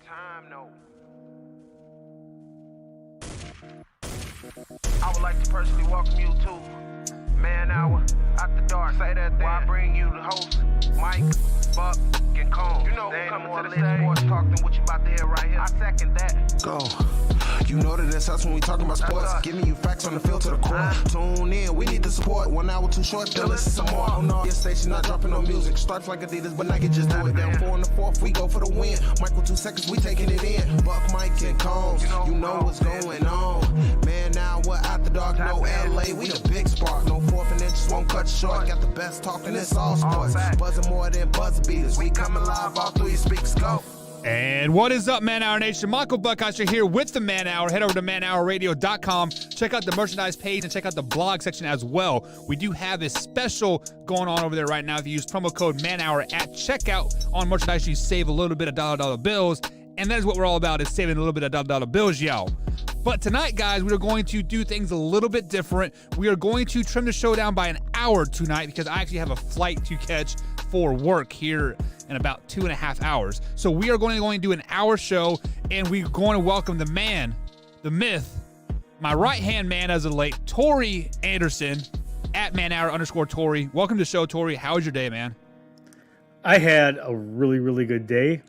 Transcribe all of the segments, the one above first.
time, no. I would like to personally welcome you to Man Hour After Dark. Say that thing. Why I bring you the host, Mike, Buck, and Cone. You know who's coming to the stage. Sports talk than what you about to hear right here. I second that. Go. You know that it's us when we talking about sports. Giving you facts on the field to the core. Tune in, we need the support. 1 hour too short, then listen some more. Oh no, your station not dropping no music. Starts like Adidas, but Nike just do it. Down 4 in the 4th, we go for the win. Michael 2 seconds, we taking it in. Buck, Mike, and Combs, you know what's going on. Man, now we're After Dark, no LA, we the big spark. No 4th and inches won't cut short. Got the best talking, it's all sports. Buzzing more than buzzer beaters. We coming live all through your speakers, go. And what is up, Man Hour Nation? Michael Buckhouse here with the Man Hour. Head over to manhourradio.com. Check out the merchandise page and check out the blog section as well. We do have a special going on over there right now. If you use promo code MANHOUR at checkout on merchandise, you save a little bit of dollar bills. And that is what we're all about, is saving a little bit of dollar bills, y'all. But tonight, guys, we are going to do things a little bit different. We are going to trim the show down by an hour tonight because I actually have a flight to catch for work here in about 2.5 hours. So we are going to do an hour show, and we're going to welcome the man, the myth, my right-hand man as of late, Tori Anderson, at manhour_Tori. Welcome to the show, Tori. How was your day, man? I had a really, really good day.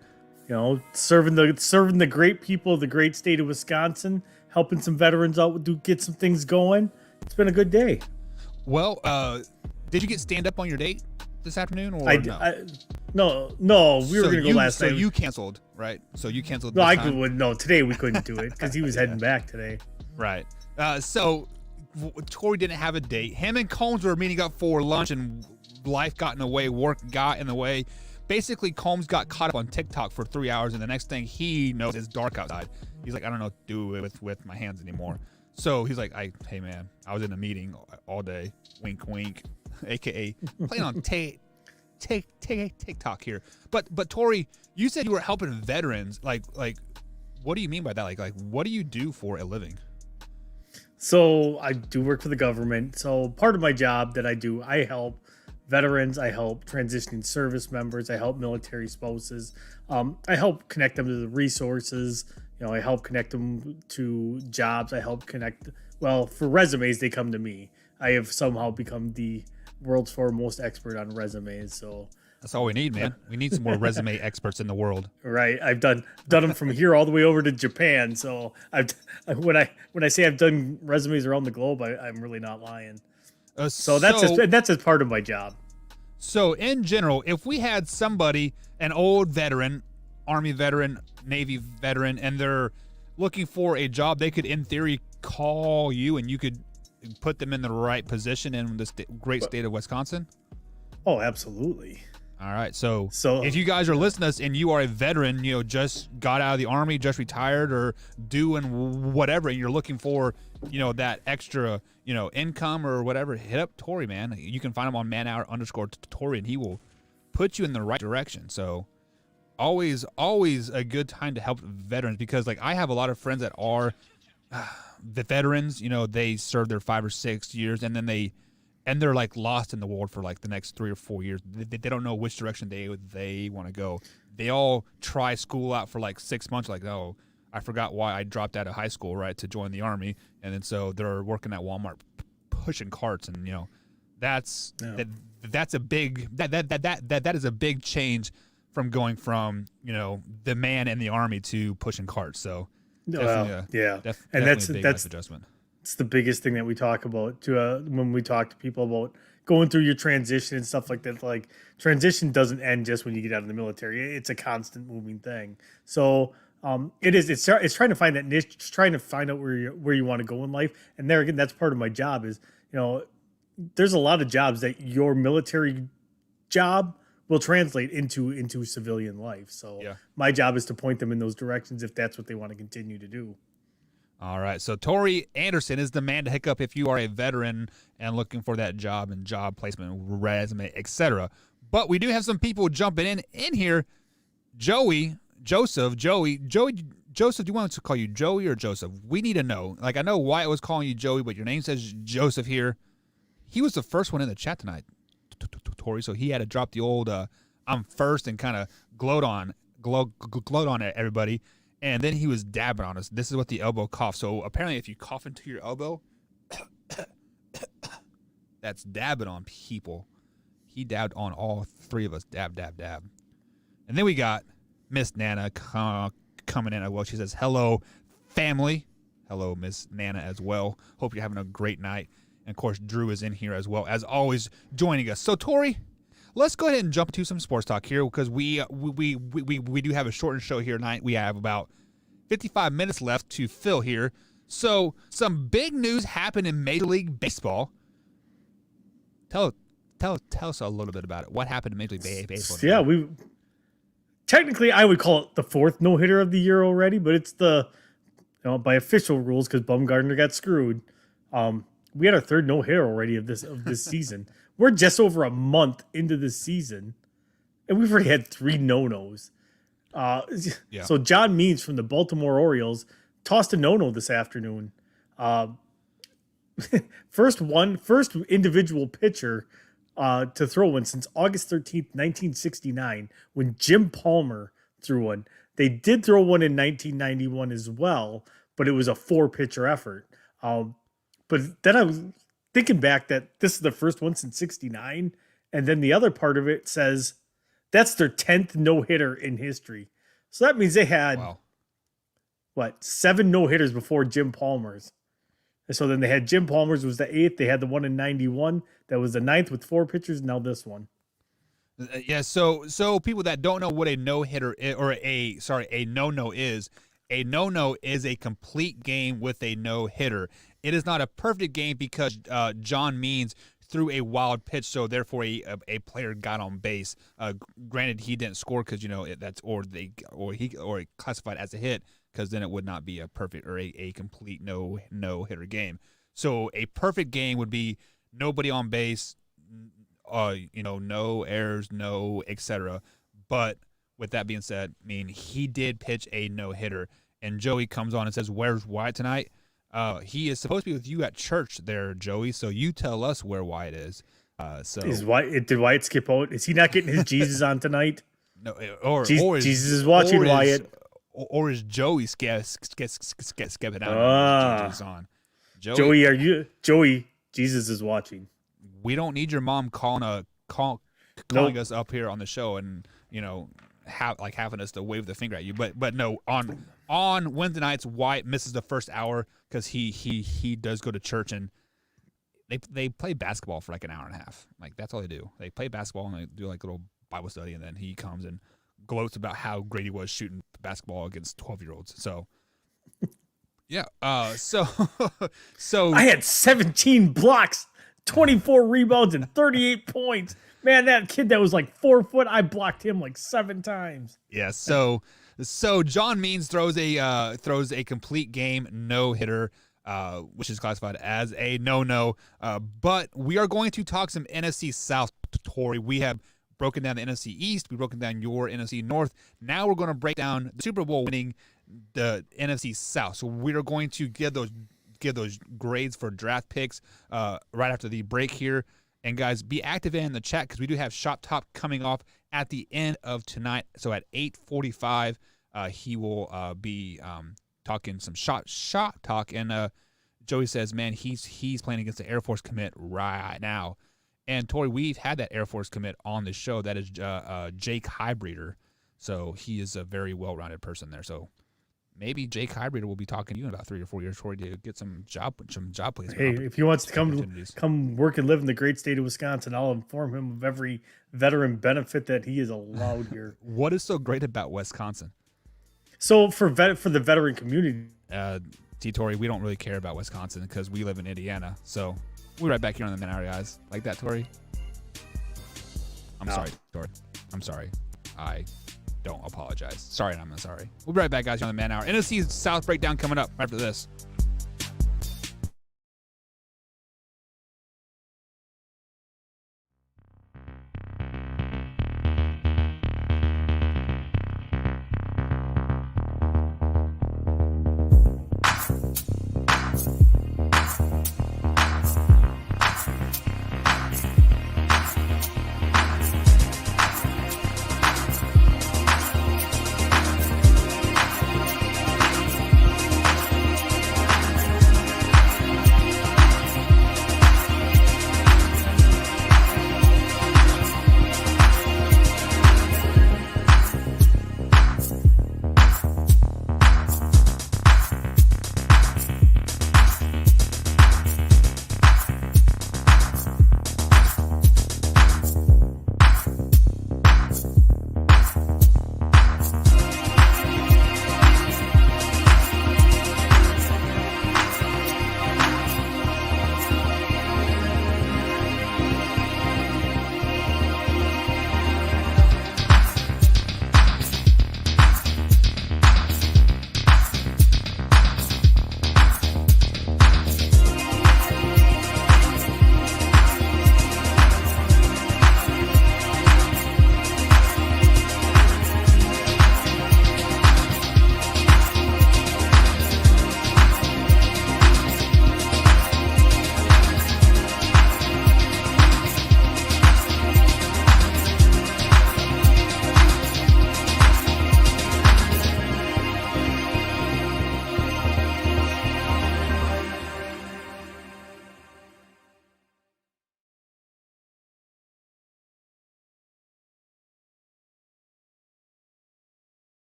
You know, serving the great people of the great state of Wisconsin, helping some veterans out, get some things going. It's been a good day. Well, did you get stand up on your date this afternoon, or no, we were going to go last night. So you canceled, right? So you canceled. No, today we couldn't do it because he was heading back today. Right. So Tori didn't have a date. Him and Combs were meeting up for lunch, and life got in the way, work got in the way. Basically, Combs got caught up on TikTok for 3 hours, and the next thing he knows, it's dark outside. He's like, I don't know what to do with my hands anymore. So he's like, hey man, I was in a meeting all day. Wink, wink. AKA playing on TikTok here. But Tori, you said you were helping veterans. Like what do you mean by that? Like what do you do for a living? So I do work for the government. So part of my job that I do, I help veterans, I help transitioning service members, I help military spouses, I help connect them to the resources. You know, I help connect them to jobs. I help connect. Well, for resumes, they come to me. I have somehow become the world's foremost expert on resumes. So that's all we need, man. We need some more resume experts in the world. Right. I've done them from here all the way over to Japan. So when I say I've done resumes around the globe, I'm really not lying. So that's a part of my job. So in general, if we had somebody, an old veteran, Army veteran, Navy veteran, and they're looking for a job, they could, in theory, call you and you could put them in the right position in this great state of Wisconsin? Oh, absolutely. All right. So if you guys are listening to us and you are a veteran, you know, just got out of the Army, just retired, or doing whatever, and you're looking for, you know, that extra, you know, income or whatever, hit up Tori, man. You can find him on manhour_Tori, and he will put you in the right direction. So always a good time to help veterans, because like I have a lot of friends that are the veterans, you know, they serve their 5 or 6 years, and then they're like lost in the world for like the next 3 or 4 years. They don't know which direction they want to go. They all try school out for like 6 months, like, oh, I forgot why I dropped out of high school, right, to join the Army. And then so they're working at Walmart pushing carts, and you know, that's a big that is a big change from going from, you know, the man in the Army to pushing carts. So definitely that's a big life adjustment. It's the biggest thing that we talk about when we talk to people about going through your transition and stuff like that. Like, transition doesn't end just when you get out of the military. It's a constant moving thing. So it's trying to find that niche, it's trying to find out where you want to go in life. And there again, that's part of my job is, you know, there's a lot of jobs that your military job will translate into civilian life. So my job is to point them in those directions if that's what they want to continue to do. All right. So Tori Anderson is the man to hook up if you are a veteran and looking for that job and job placement, resume, etc. But we do have some people jumping in here. Joseph, do you want us to call you Joey or Joseph? We need to know. Like, I know Wyatt was calling you Joey, but your name says Joseph here. He was the first one in the chat tonight, Tori, so he had to drop the old I'm first and kind of gloat on glowed on everybody, and then he was dabbing on us. This is what the elbow cough. So apparently, if you cough into your elbow, that's dabbing on people. He dabbed on all three of us. Dab, dab, dab. And then we got Miss Nana coming in. Well, she says, hello, family. Hello, Miss Nana as well. Hope you're having a great night. And, of course, Drew is in here as well, as always, joining us. So, Tori, let's go ahead and jump into some sports talk here because we do have a shortened show here tonight. We have about 55 minutes left to fill here. So, some big news happened in Major League Baseball. Tell us a little bit about it. What happened in Major League Baseball? Yeah, technically I would call it the fourth no-hitter of the year already, but it's by official rules because Bumgarner got screwed. We had our third no-hitter already of this season. We're just over a month into this season, and we've already had 3 no-nos. So John Means from the Baltimore Orioles tossed a no-no this afternoon. First individual pitcher to throw one since August 13th, 1969, when Jim Palmer threw one. They did throw one in 1991 as well, but it was a 4-pitcher effort. But then I was thinking back that this is the first one since 69, and then the other part of it says that's their 10th no-hitter in history. So that means they had, 7 no-hitters before Jim Palmer's. And so then they had Jim Palmer's was the 8th. They had the one in 91. That was the 9th with 4 pitchers. Now this one. Yeah. So people that don't know what a no-hitter is, or a no-no is, a no-no is a complete game with a no-hitter. It is not a perfect game because John Means threw a wild pitch, so therefore a player got on base. Granted, he didn't score because it classified as a hit, because then it would not be a perfect or a complete no-hitter game. So a perfect game would be nobody on base, no errors, no etc. But with that being said, I mean, he did pitch a no-hitter. And Joey comes on and says, where's Wyatt tonight? He is supposed to be with you at church there, Joey. So you tell us where Wyatt is. Did Wyatt skip out? Is he not getting his Jesus on tonight? No, Jesus is watching Wyatt. Or is Joey skipping out? Jesus on. Joey? Jesus is watching. We don't need your mom calling us up here on the show and having us to wave the finger at you. But no, on Wednesday nights, Wyatt misses the first hour because he does go to church, and they play basketball for like an hour and a half. Like that's all they do. They play basketball and they do like a little Bible study, and then he comes and gloats about how great he was shooting basketball against 12-year-olds. So yeah. So I had 17 blocks, 24 rebounds, and 38 points. Man, that kid that was like 4 foot, I blocked him like 7 times. Yeah. So John Means throws a complete game no-hitter, which is classified as a no-no. But we are going to talk some NFC South, Tori. We have broken down the NFC East. We've broken down your NFC North. Now we're going to break down the Super Bowl winning the NFC South. So we are going to give those grades for draft picks right after the break here. And guys, be active in the chat because we do have Shop Top coming off at the end of tonight. So at 8:45, he will be talking some shot talk. And Joey says, man, he's playing against the Air Force commit right now. And Tori, we've had that Air Force commit on the show. That is Jake Highbreeder. So he is a very well-rounded person there. So maybe Jake Highbreeder will be talking to you in about 3 or 4 years, Tori, to get some job placements. Hey, if he wants to come work and live in the great state of Wisconsin, I'll inform him of every veteran benefit that he is allowed here. What is so great about Wisconsin? So for the veteran community, Tori, we don't really care about Wisconsin because we live in Indiana. So we'll be right back here on the Man Hour, guys. Like that, Tori? Sorry, Tori. I'm sorry. I don't apologize. Sorry, I'm sorry. We'll be right back, guys, here on the Man Hour. NFC South breakdown coming up right after this.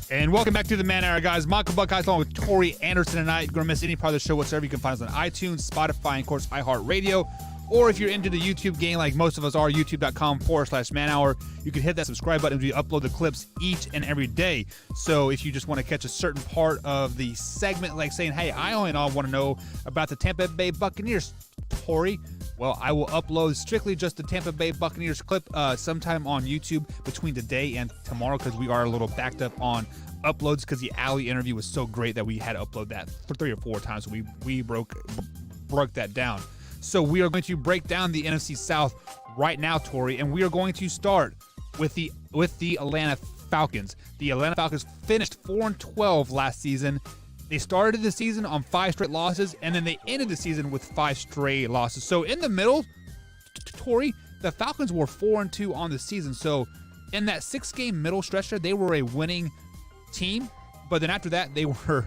And welcome back to the Man Hour, guys. Michael Buckeyes along with Tori Anderson tonight. If you're going to miss any part of the show whatsoever, you can find us on iTunes, Spotify, and of course, iHeartRadio. Or if you're into the YouTube game like most of us are, youtube.com/Man Hour, you can hit that subscribe button. We upload the clips each and every day. So if you just want to catch a certain part of the segment, like saying, hey, I only want to know about the Tampa Bay Buccaneers, Tori, well, I will upload strictly just the Tampa Bay Buccaneers clip sometime on YouTube between today and tomorrow, because we are a little backed up on uploads because the Alley interview was so great that we had to upload that for 3 or 4 times. So we broke that down. So we are going to break down the NFC South right now, Tori, and we are going to start with the Atlanta Falcons. The Atlanta Falcons finished 4-12 last season. They started the season on 5 straight losses, and then they ended the season with 5 straight losses. So in the middle, Tori, the Falcons were 4-2 on the season. So in that 6-game middle stretch there, they were a winning team, but then after that, they were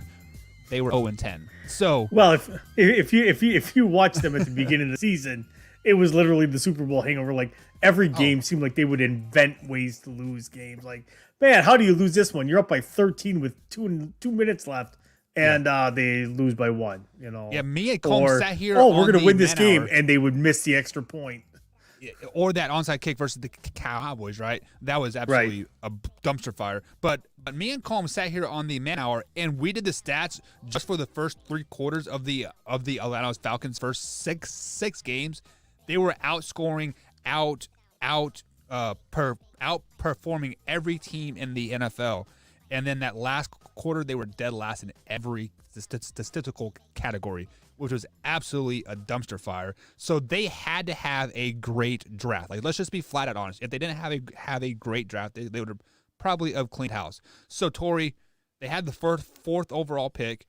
0-10. So well, if you watch them at the beginning of the season, it was literally the Super Bowl hangover. Like every game seemed like they would invent ways to lose games. Like, man, how do you lose this one? You're up by 13 with 2 minutes left, and they lose by 1. You know, yeah. Me and Colm sat here. We're gonna win this game, and they would miss the extra point. Or that onside kick versus the Cowboys, right? That was absolutely a dumpster fire. But me and Colm sat here on the Man Hour, and we did the stats just for the first 3 quarters of the Atlanta Falcons' first six games. They were outperforming every team in the NFL. And then that last quarter, they were dead last in every statistical category, which was absolutely a dumpster fire. So they had to have a great draft. Like, let's just be flat out honest. If they didn't have a great draft, they would have probably have cleaned house. So Tori, they had the fourth overall pick,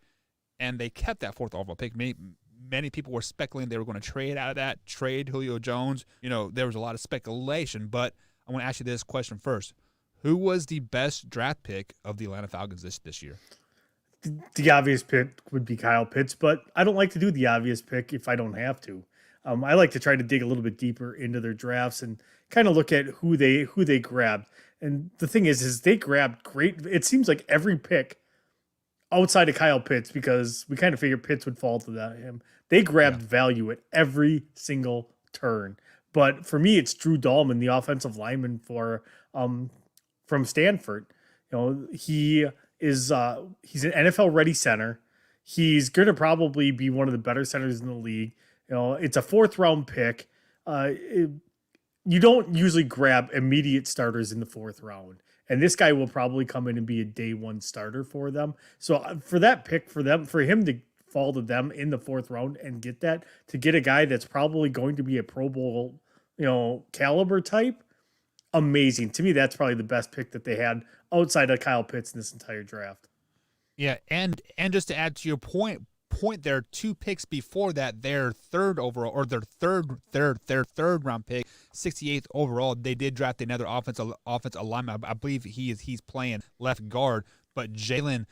and they kept that 4th overall pick. Many people were speculating they were going to trade out of that, trade Julio Jones. You know, there was a lot of speculation, but I want to ask you this question first. Who was the best draft pick of the Atlanta Falcons this year? The obvious pick would be Kyle Pitts, but I don't like to do the obvious pick if I don't have to. I like to try to dig a little bit deeper into their drafts and kind of look at who they grabbed. And the thing is they grabbed great. It seems like every pick outside of Kyle Pitts, because we kind of figured Pitts would fall to him. They grabbed value at every single turn. But for me, it's Drew Dahlman, the offensive lineman from Stanford. You know, he's an NFL ready center. He's going to probably be one of the better centers in the league. You know, it's a 4th round pick. You don't usually grab immediate starters in the 4th round. And this guy will probably come in and be a day 1 starter for them. So for that pick for him to fall to them in the 4th round and to get a guy that's probably going to be a Pro Bowl, caliber type, amazing. To me, that's probably the best pick that they had outside of Kyle Pitts in this entire draft. Yeah, and just to add to your point there, 2 picks before that, their 3rd overall, or their third round pick, 68th overall, they did draft another offensive lineman. I believe he's playing left guard, but Jalen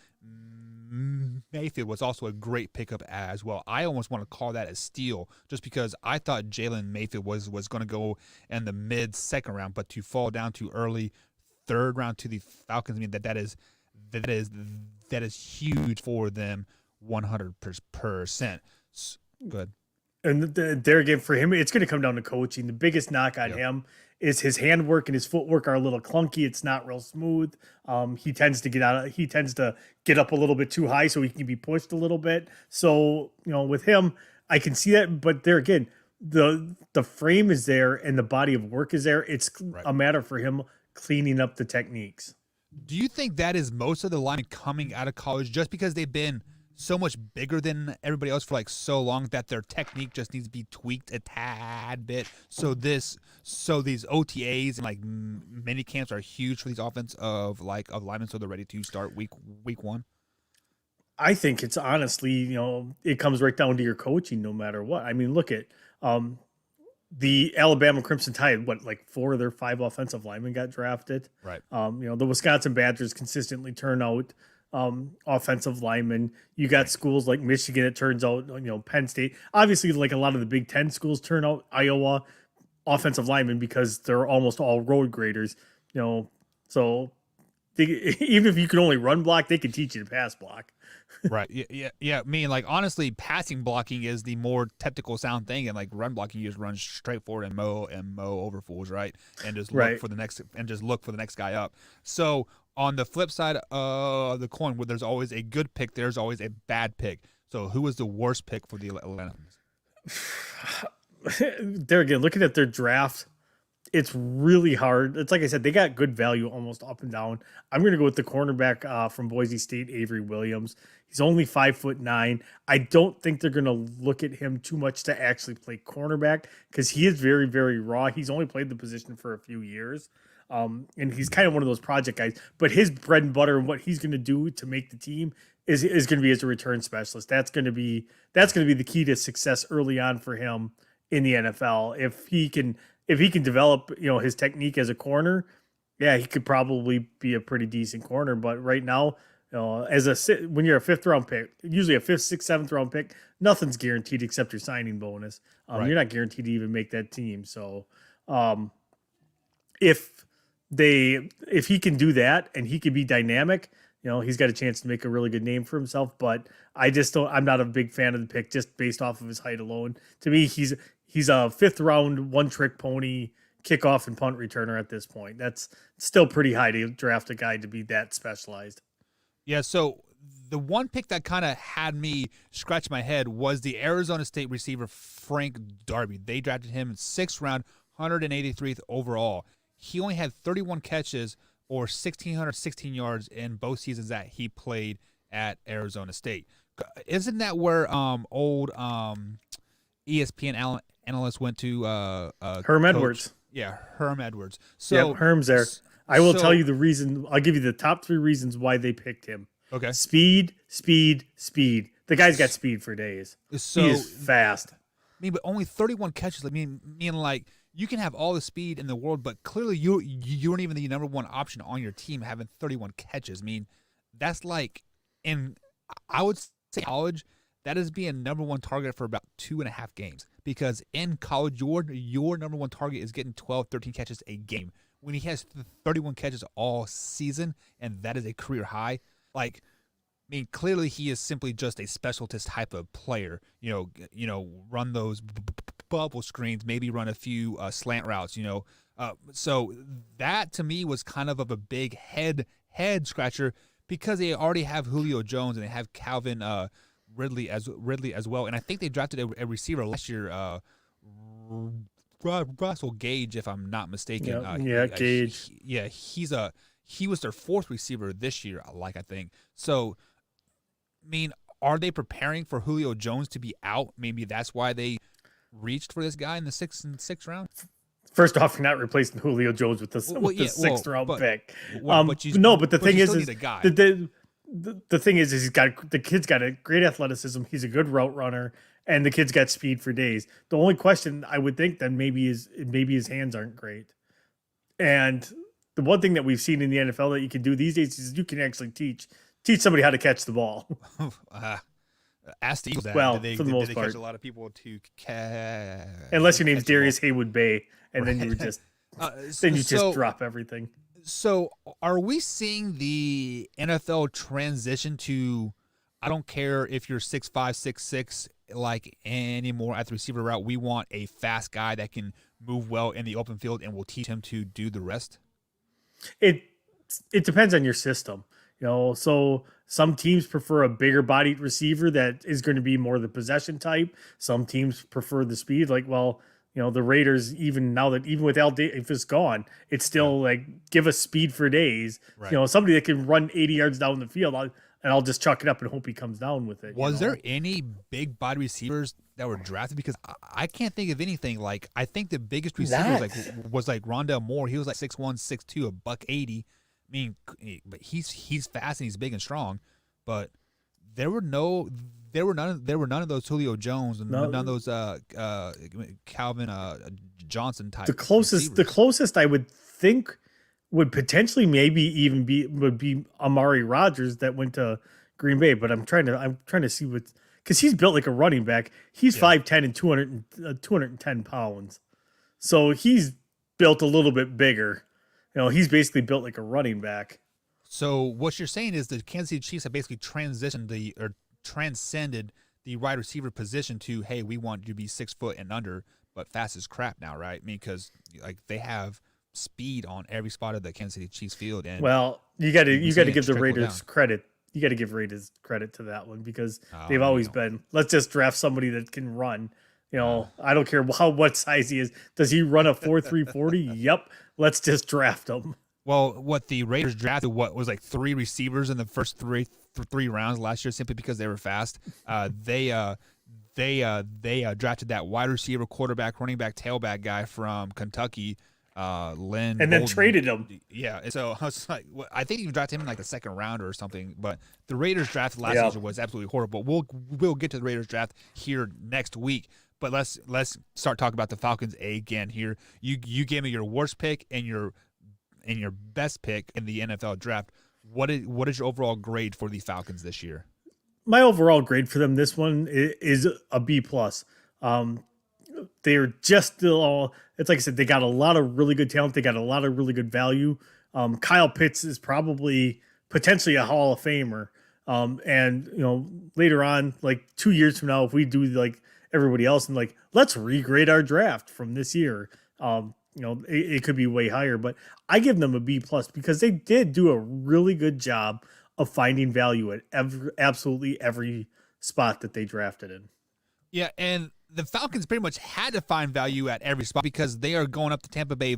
Mayfield was also a great pickup as well. I almost want to call that a steal, just because I thought Jalen Mayfield was going to go in the mid-2nd round, but to fall down to early 3rd round to the Falcons, I mean that is huge for them, 100%. Good. And there again, for him, it's going to come down to coaching. The biggest knock on him is his handwork and his footwork are a little clunky. It's not real smooth. He tends to get up a little bit too high, so he can be pushed a little bit. So, with him, I can see that. But there again, the frame is there and the body of work is there. It's a matter for him cleaning up the techniques. Do you think that is most of the line coming out of college, just because they've been so much bigger than everybody else for like so long that their technique just needs to be tweaked a tad bit? So these OTAs and like mini camps are huge for these of linemen, so they're ready to start week 1. I think it's honestly, it comes right down to your coaching, no matter what. I mean, look at the Alabama Crimson Tide. 4 of their 5 offensive linemen got drafted. Right. The Wisconsin Badgers consistently turn out offensive linemen. You got schools like Michigan, it turns out, Penn State. Obviously, like a lot of the Big Ten schools turn out Iowa offensive linemen because they're almost all road graders. So even if you can only run block, they can teach you to pass block. Right. Yeah. I mean, like, honestly, passing blocking is the more technical sound thing, and like run blocking, you just run straight forward and mow over fools, right? And just look for the next guy up. So on the flip side of the coin, where there's always a good pick, there's always a bad pick. So who was the worst pick for the Atlanta? There again, looking at their draft, it's really hard. It's like I said, they got good value almost up and down. I'm going to go with the cornerback from Boise State, Avery Williams. He's only 5'9". I don't think they're going to look at him too much to actually play cornerback because he is very, very raw. He's only played the position for a few years. And he's kind of one of those project guys. But his bread and butter and what he's going to do to make the team is going to be as a return specialist. That's going to be the key to success early on for him in the NFL. If he can develop, his technique as a corner, yeah, he could probably be a pretty decent corner. But right now, when you're a 5th round pick, usually a 5th, 6th, 7th round pick, nothing's guaranteed except your signing bonus. Right. You're not guaranteed to even make that team. So, if he can do that and he can be dynamic, he's got a chance to make a really good name for himself. But I'm not a big fan of the pick just based off of his height alone. To me, he's a 5th round, one trick pony, kickoff and punt returner at this point. That's still pretty high to draft a guy to be that specialized. Yeah. So the one pick that kind of had me scratch my head was the Arizona State receiver, Frank Darby. They drafted him in 6th round, 183th overall. He only had 31 catches or 1,616 yards in both seasons that he played at Arizona State. Isn't that where old ESPN analyst went to? Herm Edwards. Yeah, Herm Edwards. So Herm's there. I will tell you the reason. I'll give you the top 3 reasons why they picked him. Okay. Speed. The guy's got speed for days. So, he is fast. I mean, but only 31 catches. I mean, like, you can have all the speed in the world, but clearly you aren't even the number one option on your team having 31 catches. I mean, that's like, I would say college, that is being number one target for about 2.5 games. Because in college, your number one target is getting 12, 13 catches a game. When he has 31 catches all season, and that is a career high, like, I mean, clearly he is simply just a specialist type of player. Run those bubble screens, maybe run a few slant routes. So that to me was kind of a big head scratcher because they already have Julio Jones and they have Calvin Ridley as well. And I think they drafted a receiver last year, Russell Gage, if I'm not mistaken. Gage. He was their 4th receiver this year, I think. So, I mean, are they preparing for Julio Jones to be out? Maybe that's why they reached for this guy in the 6th round. First off, you're not replacing Julio Jones with the 6th round pick. But the thing is the thing is the kid's got a great athleticism. He's a good route runner, and the kid's got speed for days. The only question I would think then maybe his hands aren't great. And the one thing that we've seen in the NFL that you can do these days is you can actually teach somebody how to catch the ball. Ask the Eagles that. Well, did for the most they part, catch a lot of people to catch? Unless your name's Darius Haywood Bay, and then you just just drop everything. So, are we seeing the NFL transition to? I don't care if you're 6'5", 6'6", like anymore at the receiver route. We want a fast guy that can move well in the open field, and we'll teach him to do the rest. It depends on your system. So some teams prefer a bigger bodied receiver that is going to be more the possession type. Some teams prefer the speed. The Raiders, even with Al Davis gone, it's still give us speed for days. Right. Somebody that can run 80 yards down the field, and I'll just chuck it up and hope he comes down with it. Was there any big body receivers that were drafted? Because I can't think of anything. Like, I think the biggest receiver was Rondell Moore. He was 6'1", 6'2", $180. I mean, but he's fast and he's big and strong, but there were none of those Julio Jones and none of those Calvin Johnson type. The closest I would think would potentially maybe even be Amari Rodgers that went to Green Bay, but I'm trying to see because he's built like a running back. He's 5'10" and 210 pounds, so he's built a little bit bigger. He's basically built like a running back. So what you're saying is the Kansas City Chiefs have basically transcended the wide receiver position to, hey, we want you to be 6 foot and under, but fast as crap now, right? I mean, because like they have speed on every spot of the Kansas City Chiefs field, and well, you got to give the Raiders down. credit. You got to give Raiders credit to that one because they've always been, let's just draft somebody that can run. I don't care what size he is. Does he run a 4.3 40? Yep. Let's just draft him. Well, what the Raiders drafted, what was like 3 receivers in the first three rounds last year, simply because they were fast. They drafted that wide receiver, quarterback, running back, tailback guy from Kentucky, Lynn, and then traded him. Yeah, so I was like, I think you drafted him in like the second round or something. But the Raiders draft last season was absolutely horrible. We'll get to the Raiders draft here next week. But let's start talking about the Falcons again here. You gave me your worst pick and your best pick in the NFL draft. What is your overall grade for the Falcons this year? My overall grade for them this one is a B+. They're just still, it's like I said, they got a lot of really good talent. They got a lot of really good value. Kyle Pitts is probably potentially a Hall of Famer. And later on, like 2 years from now, if we do like everybody else and like, let's regrade our draft from this year, it could be way higher, but I give them a B+ because they did do a really good job of finding value at absolutely every spot that they drafted in. Yeah, and the Falcons pretty much had to find value at every spot because they are going up to Tampa Bay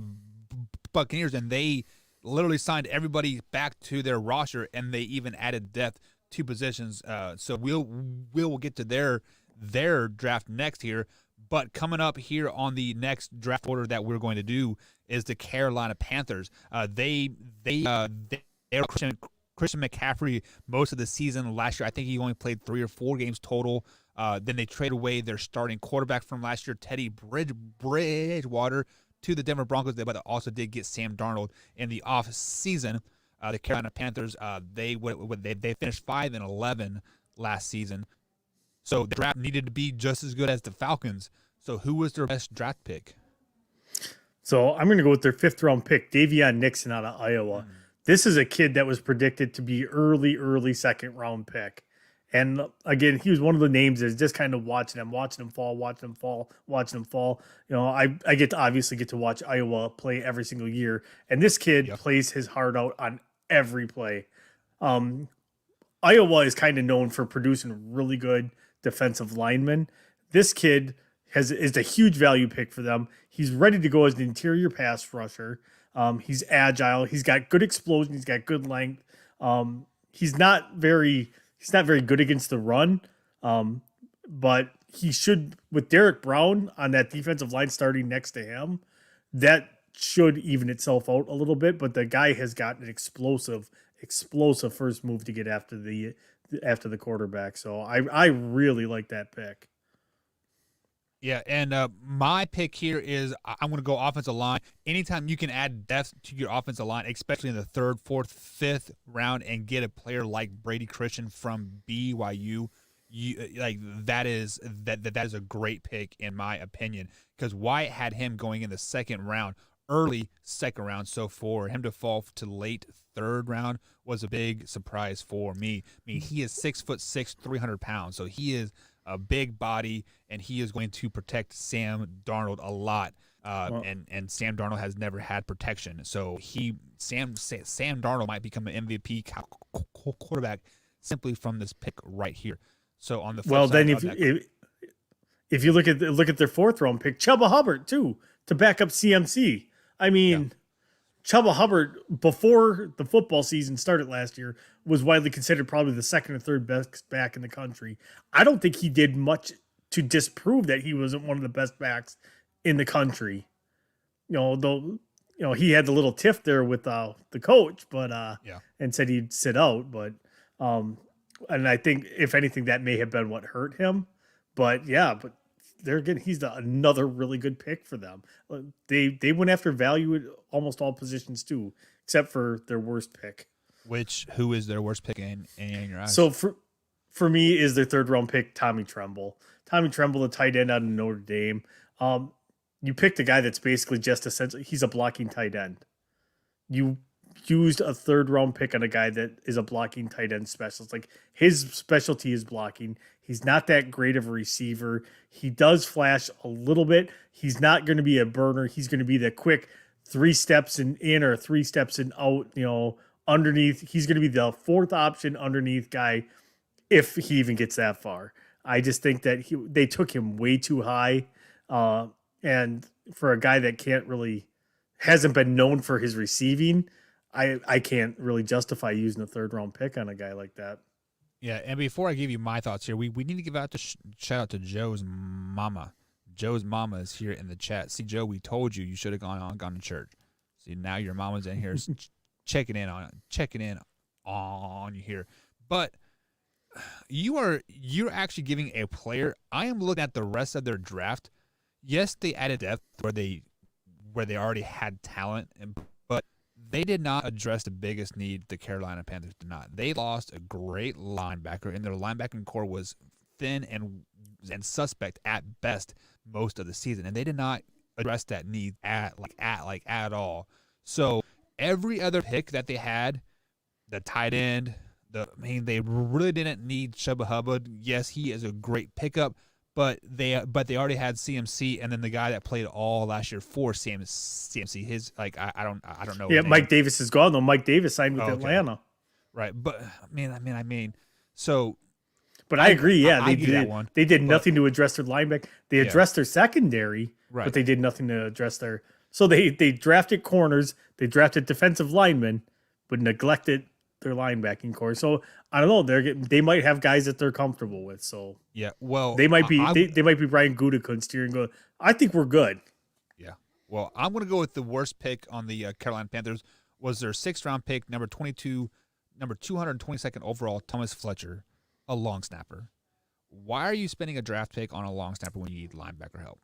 Buccaneers, and they literally signed everybody back to their roster, and they even added depth to positions. So we'll get to their draft next here. But coming up here on the next draft order that we're going to do is the Carolina Panthers. They are Christian McCaffrey most of the season last year. I think he only played 3 or 4 games total. Then they trade away their starting quarterback from last year, Teddy Bridgewater, to the Denver Broncos, but also did get Sam Darnold in the off season. The Carolina Panthers, they finished 5-11 last season. So the draft needed to be just as good as the Falcons. So who was their best draft pick? So I'm going to go with their 5th round pick, Davion Nixon out of Iowa. This is a kid that was predicted to be early 2nd round pick. And again, he was one of the names that's just kind of watching him fall. I obviously get to watch Iowa play every single year. And this kid plays his heart out on every play. Iowa is kind of known for producing really good defensive linemen. This kid is a huge value pick for them. He's ready to go as an interior pass rusher. He's agile. He's got good explosion. He's got good length. He's not very good against the run. But he should, with Derek Brown on that defensive line starting next to him, that should even itself out a little bit. But the guy has got an explosive first move to get after the quarterback. So I really like that pick. Yeah, and my pick here is I'm going to go offensive line. Anytime you can add depth to your offensive line, especially in the 3rd, 4th, 5th round, and get a player like Brady Christian from BYU, that is a great pick in my opinion. Because Wyatt had him going in the 2nd round, early 2nd round. So for him to fall to late 3rd round was a big surprise for me. I mean, he is 6'6", 300 pounds, so he is a big body, and he is going to protect Sam Darnold a lot. And Sam Darnold has never had protection, so Sam Darnold might become an MVP quarterback simply from this pick right here. So on the flip side, if you look at their 4th round pick, Chuba Hubbard too, to back up CMC. I mean, Chuba Hubbard, before the football season started last year, was widely considered probably the 2nd or 3rd best back in the country. I don't think he did much to disprove that he wasn't one of the best backs in the country. Though he had the little tiff there with the coach, but and said he'd sit out. But and I think if anything, that may have been what hurt him. But he's another really good pick for them. They went after value at almost all positions too, except for their worst pick. Who is their worst pick in your eyes? So for me is their 3rd round pick, Tommy Tremble. Tommy Tremble, the tight end out of Notre Dame. You picked a guy that's basically just essentially, he's a blocking tight end. You used a third round pick on a guy that is a blocking tight end specialist. Like his specialty is blocking. He's not that great of a receiver. He does flash a little bit. He's not going to be a burner. He's going to be the quick 3 steps in or 3 steps in out, underneath. He's going to be the fourth option underneath guy if he even gets that far. I just think that they took him way too high. And for a guy that hasn't been known for his receiving, I can't really justify using a third round pick on a guy like that. Yeah, and before I give you my thoughts here, we need to give out shout out to Joe's mama. Joe's mama is here in the chat. See, Joe, we told you should have gone to church. See, now your mama's in here checking in on you here. But you're actually giving a player. I am looking at the rest of their draft. Yes, they added depth where they already had talent, but they did not address the biggest need the Carolina Panthers did not. They lost a great linebacker, and their linebacking core was thin and suspect at best most of the season, and they did not address that need at all. So every other pick that they had, the tight end, they really didn't need Chuba Hubbard. Yes, he is a great pickup, but they already had CMC, and then the guy that played all last year for CMC, his I don't know. Yeah, Mike Davis is gone though. Mike Davis signed with Atlanta. Right, but I mean, so. But I agree. Yeah, they did nothing to address their linebacker. They addressed their secondary, right, but they did nothing to address their. So they drafted corners, they drafted defensive linemen, but neglected their linebacking core. So I don't know. They might have guys that they're comfortable with. So yeah, well, they might be they might be Brian Gutekunst here and go, I think we're good. Yeah. Well, I'm going to go with the worst pick on the Carolina Panthers was their 6th round pick, number 222nd overall, Thomas Fletcher, a long snapper. Why are you spending a draft pick on a long snapper when you need linebacker help?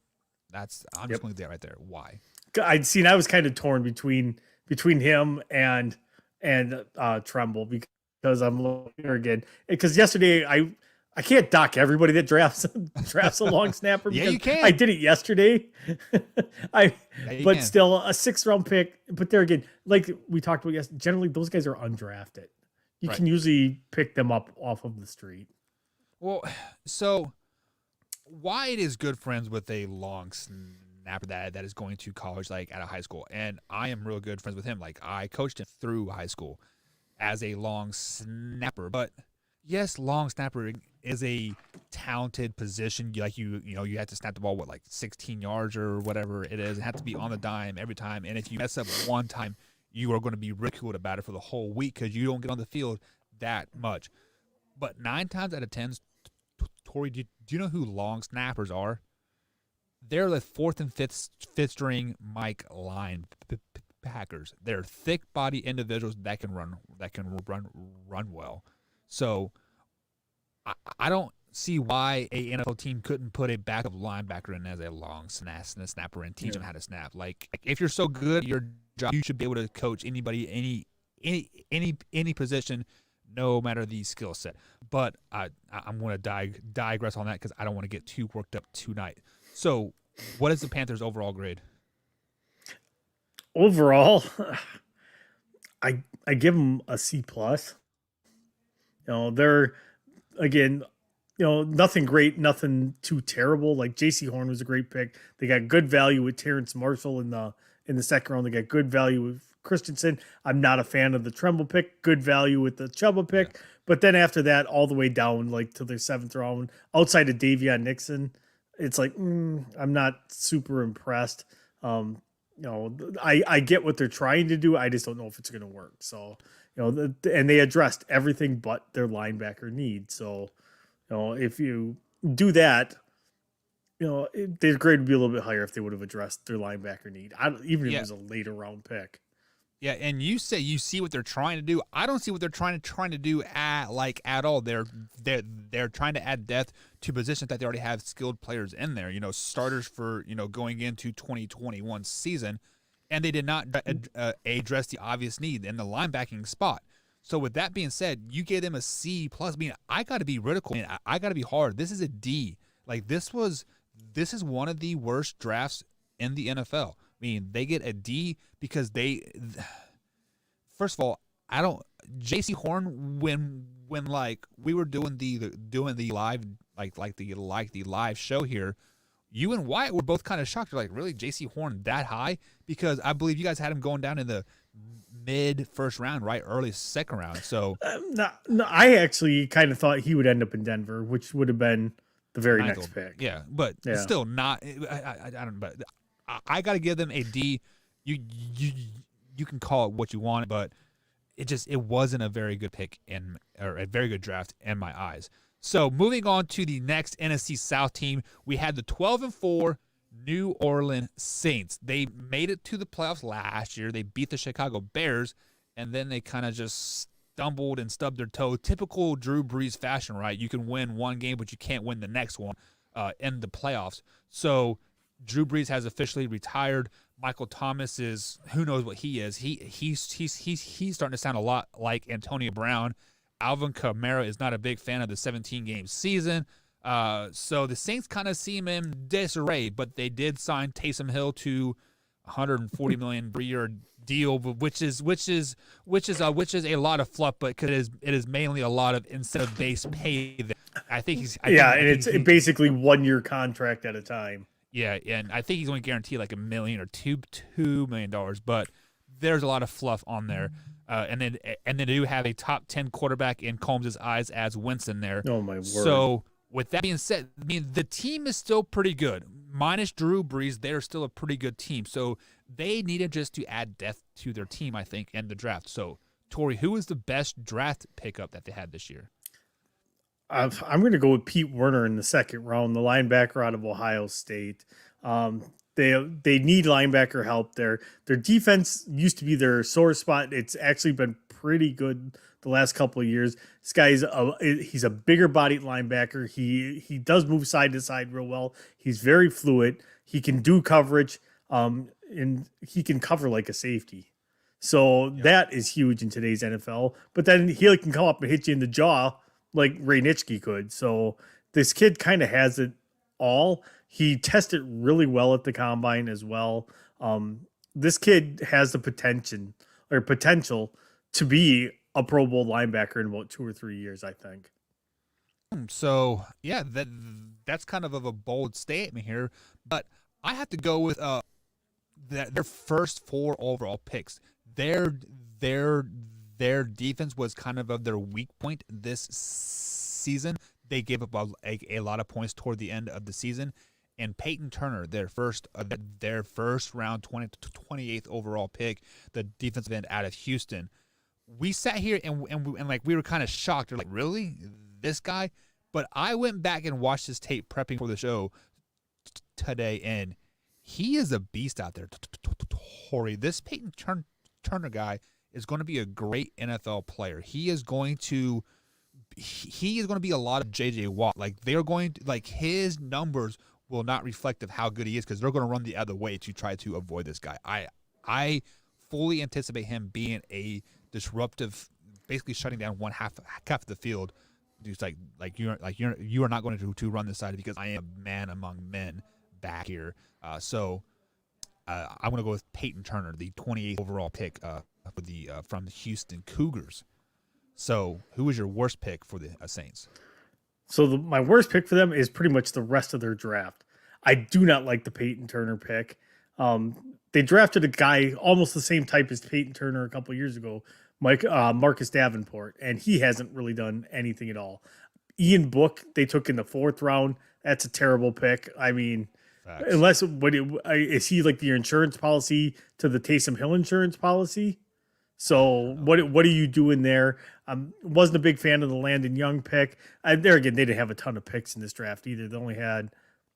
I'm just going to do that right there. Why? I was kind of torn between him and Tremble because I'm looking again. Because yesterday I can't dock everybody that drafts a long snapper. Yeah, you can. I did it yesterday. Still a 6th round pick. But there again, like we talked about yesterday, generally those guys are undrafted. You can usually pick them up off of the street. Well, so Wyatt is good friends with a long snapper that is going to college, like at a high school, and I am real good friends with him. Like I coached him through high school as a long snapper. But yes, long snapper is a talented position. You have to snap the ball 16 yards or whatever it is. It has to be on the dime every time, and if you mess up one time, you are going to be ridiculed about it for the whole week because you don't get on the field that much. But 9 times out of 10, Tori, do you know who long snappers are? They're the 4th and 5th string Mike linebackers. They're thick body individuals that can run well. So I don't see why a NFL team couldn't put a backup linebacker in as a long snapper and teach them how to snap. Like if you're so good at your job, you should be able to coach anybody, any position, no matter the skill set. But I'm going to digress on that because I don't want to get too worked up tonight. So, what is the Panthers' overall grade? Overall, I give them a C+. They're again, nothing great, nothing too terrible. Like J.C. Horn was a great pick. They got good value with Terrence Marshall in the 2nd round. They got good value with Christensen. I'm not a fan of the Tremble pick. Good value with the Chuba pick. Yeah. But then after that, all the way down to their 7th round, outside of Davion Nixon, it's like I'm not super impressed. I get what they're trying to do. I just don't know if it's going to work. So, and they addressed everything but their linebacker need. So, if you do that, their grade would be a little bit higher if they would have addressed their linebacker need. Even if it was a later round pick. Yeah, and you say you see what they're trying to do. I don't see what they're trying to do at all. They're trying to add depth to positions that they already have skilled players in there. Starters for going into 2021 season, and they did not address the obvious need in the linebacking spot. So with that being said, you gave them a C+. I got to be critical. I got to be hard. This is a D. This is one of the worst drafts in the NFL. They get a D because first of all, I don't JC Horn when like we were doing the live the live show here, you and Wyatt were both kind of shocked. You're like, really, JC Horn that high? Because I believe you guys had him going down in the mid first round, right? Early second round. So no, I actually kind of thought he would end up in Denver, which would have been the very next pick. Yeah, but still not. I don't know, but I got to give them a D. You can call it what you want, but it wasn't a very good pick or a very good draft in my eyes. So moving on to the next NFC South team, we had the 12-4 New Orleans Saints. They made it to the playoffs last year. They beat the Chicago Bears, and then they kind of just stumbled and stubbed their toe. Typical Drew Brees fashion, right? You can win one game, but you can't win the next one in the playoffs. So Drew Brees has officially retired. Michael Thomas is, who knows what he is. He's starting to sound a lot like Antonio Brown. Alvin Kamara is not a big fan of the 17-game season. So the Saints kind of seem in disarray, but they did sign Taysom Hill to $140 million per-year deal, which is a lot of fluff, but because it is mainly a lot of incentive-based pay. It's basically 1 year contract at a time. Yeah, and I think he's only guaranteed like $1 million or $2 million, but there's a lot of fluff on there. And then they do have a top 10 quarterback in Combs' eyes as Winston there. Oh my word! So with that being said, I mean the team is still pretty good. Minus Drew Brees, they're still a pretty good team. So they needed just to add depth to their team, I think, in the draft. So Tori, who is the best draft pickup that they had this year? I'm going to go with Pete Werner in the second round, the linebacker out of Ohio State. They need linebacker help there. Their defense used to be their sore spot. It's actually been pretty good the last couple of years. This guy's he's a bigger bodied linebacker. He does move side to side real well. He's very fluid. He can do coverage, and he can cover like a safety. So that is huge in today's NFL. But then he can come up and hit you in the jaw like Ray Nitschke could. So this kid kind of has it all. He tested really well at the combine as well. This kid has the potential to be a Pro Bowl linebacker in about 2 or 3 years, I think. So yeah, that's kind of a bold statement here, but I have to go with their first 4 overall picks. Their defense was kind of their weak point this season. They gave up a lot of points toward the end of the season. And Peyton Turner, their first round 28th overall pick, the defensive end out of Houston. We sat here and we were kind of shocked. We're like, really? This guy? But I went back and watched his tape prepping for the show today, and he is a beast out there. Tori, this Peyton Turner guy is going to be a great NFL player. He is going to be a lot of J.J. Watt. Like they're going to his numbers will not reflect of how good he is because they're going to run the other way to try to avoid this guy. I fully anticipate him being a disruptive, basically shutting down half of the field. It's you are not going to run this side because I am a man among men back here. So I'm going to go with Peyton Turner, the 28th overall pick from the Houston Cougars. So who was your worst pick for the Saints? So my worst pick for them is pretty much the rest of their draft. I do not like the Peyton Turner pick. They drafted a guy almost the same type as Peyton Turner a couple years ago, Marcus Davenport, and he hasn't really done anything at all. Ian Book, they took in the 4th round. That's a terrible pick. I mean, Facts. Unless is he like your insurance policy to the Taysom Hill insurance policy? So what are you doing there? Wasn't a big fan of the Landon Young pick. There again, they didn't have a ton of picks in this draft either. They only had,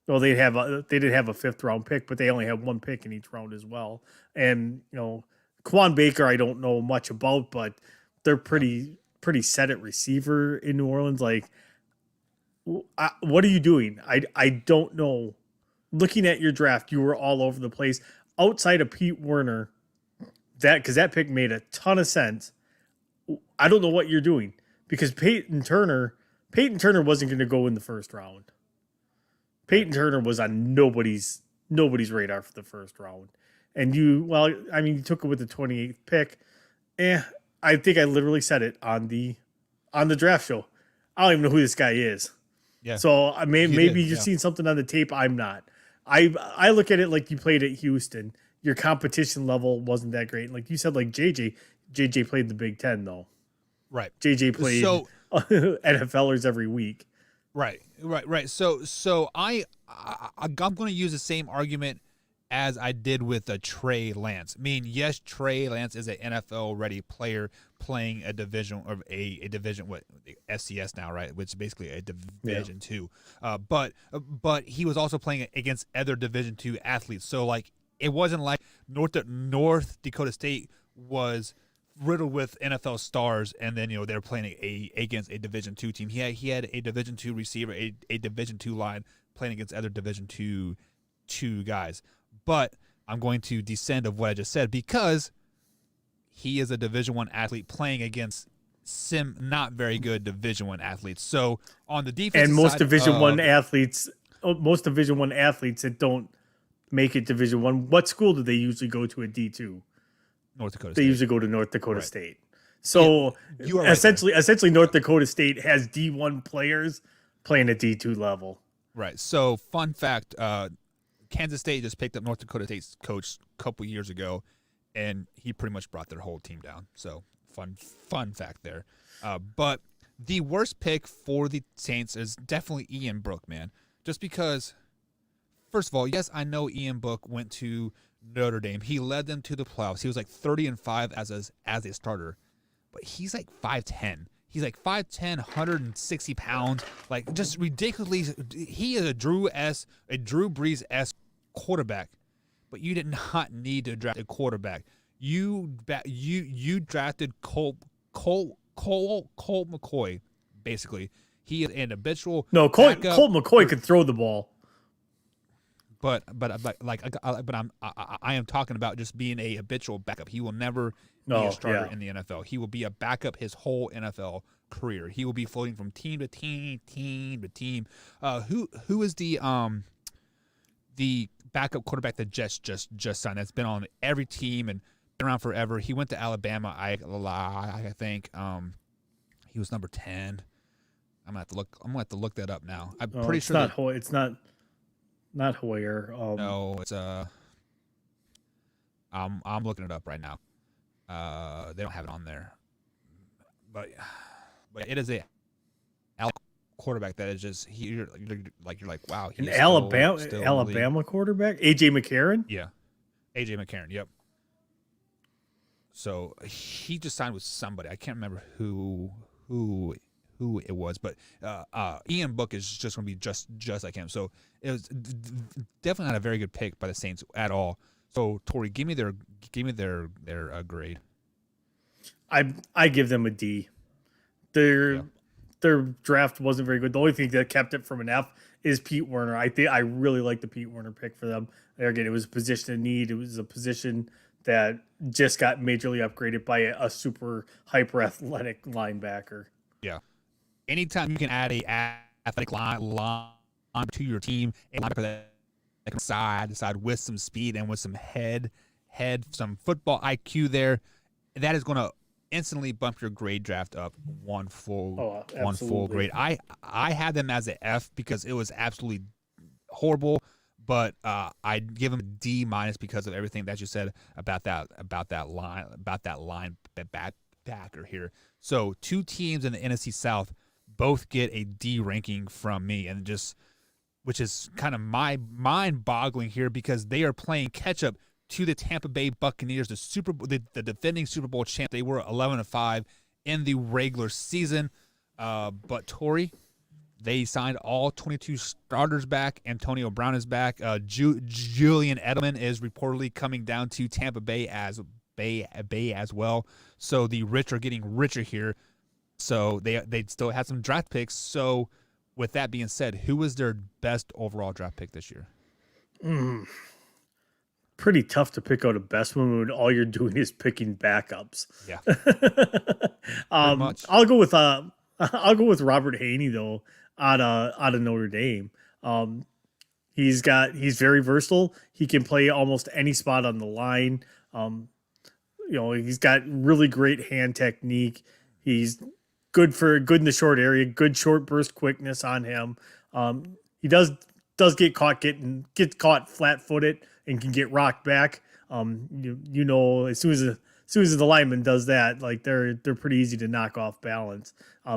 they did have a 5th round pick, but they only had 1 pick in each round as well. And Quan Baker, I don't know much about, but they're pretty set at receiver in New Orleans. Like, what are you doing? I don't know. Looking at your draft, you were all over the place. Outside of Pete Werner, because that pick made a ton of sense. I don't know what you're doing because Peyton Turner wasn't going to go in the 1st round. Peyton Turner was on nobody's radar for the 1st round. And you took it with the 28th pick. I think I literally said it on the draft show. I don't even know who this guy is. Yeah. So maybe did, you're seeing something on the tape I'm not. I look at it like you played at Houston. Your competition level wasn't that great. Like you said, like JJ played in the Big Ten though. Right. JJ played So NFLers every week. Right. So I'm going to use the same argument as I did with Trey Lance. I mean, yes, Trey Lance is an NFL ready player playing a division of a division what FCS now, right? Which is basically a division two. But he was also playing against other division two athletes. So like it wasn't like North Dakota State was riddled with NFL stars, and then they're playing against a Division II team. He had a Division II receiver, a Division II line playing against other Division two guys. But I'm going to descend of what I just said because he is a Division I athlete playing against not very good Division I athletes. So on the defense and most side, Division I athletes, that don't make it Division I. What school do they usually go to at D2? North Dakota They State. usually go to North Dakota State. So you are right essentially North Dakota State has D1 players playing at D2 level. Right. So fun fact, Kansas State just picked up North Dakota State's coach a couple years ago, and he pretty much brought their whole team down. So fun fact there. But the worst pick for the Saints is definitely Ian Book, man. Just because, first of all, yes, I know Ian Book went to Notre Dame. He led them to the playoffs. He was like 30-5 as a starter, but he's like 5'10". He's like 5'10", 160 pounds, like just ridiculously. He is a Drew Brees-esque quarterback, but you did not need to draft a quarterback. You drafted Colt McCoy, basically. He is an habitual. No, Colt McCoy could throw the ball. But I am talking about just being a habitual backup. He will never be a starter in the NFL. He will be a backup his whole NFL career. He will be floating from team to team. Who is the backup quarterback that just signed? That's been on every team and been around forever. He went to Alabama. I think he was number 10. I'm gonna have to look that up now. I'm pretty sure it's not Hoyer. No, it's I'm looking it up right now. They don't have it on there, but it is a quarterback that is just you're like wow. An Alabama quarterback, AJ McCarron. Yeah, AJ McCarron. Yep. So he just signed with somebody. I can't remember who it was, but Ian Book is just going to be just like him. So it was definitely not a very good pick by the Saints at all. So Tori, give me their grade. I give them a D. Their draft wasn't very good. The only thing that kept it from an F is Pete Werner. I really like the Pete Werner pick for them. Again, it was a position of need. It was a position that just got majorly upgraded by a super hyper athletic linebacker. Yeah. Anytime you can add a athletic line to your team, a linebacker that can side with some speed and with some head, some football IQ there, that is going to instantly bump your grade draft up one full grade. I had them as an F because it was absolutely horrible, but I'd give them a D- because of everything that you said about that line backer here. So two teams in the NFC South both get a D ranking from me, and which is kind of my mind-boggling here because they are playing catch-up to the Tampa Bay Buccaneers, the defending Super Bowl champ. They were 11-5 in the regular season, but Tori, they signed all 22 starters back. Antonio Brown is back. Julian Edelman is reportedly coming down to Tampa Bay as well. So the rich are getting richer here. So they still had some draft picks. So with that being said, who was their best overall draft pick this year? Pretty tough to pick out a best one when all you're doing is picking backups. Yeah. I'll go with Robert Haney though out of Notre Dame. He's very versatile. He can play almost any spot on the line. He's got really great hand technique. He's good in the short area, good short burst quickness on him. He does get caught flat-footed and can get rocked back. As soon as the lineman does that, like they're pretty easy to knock off balance.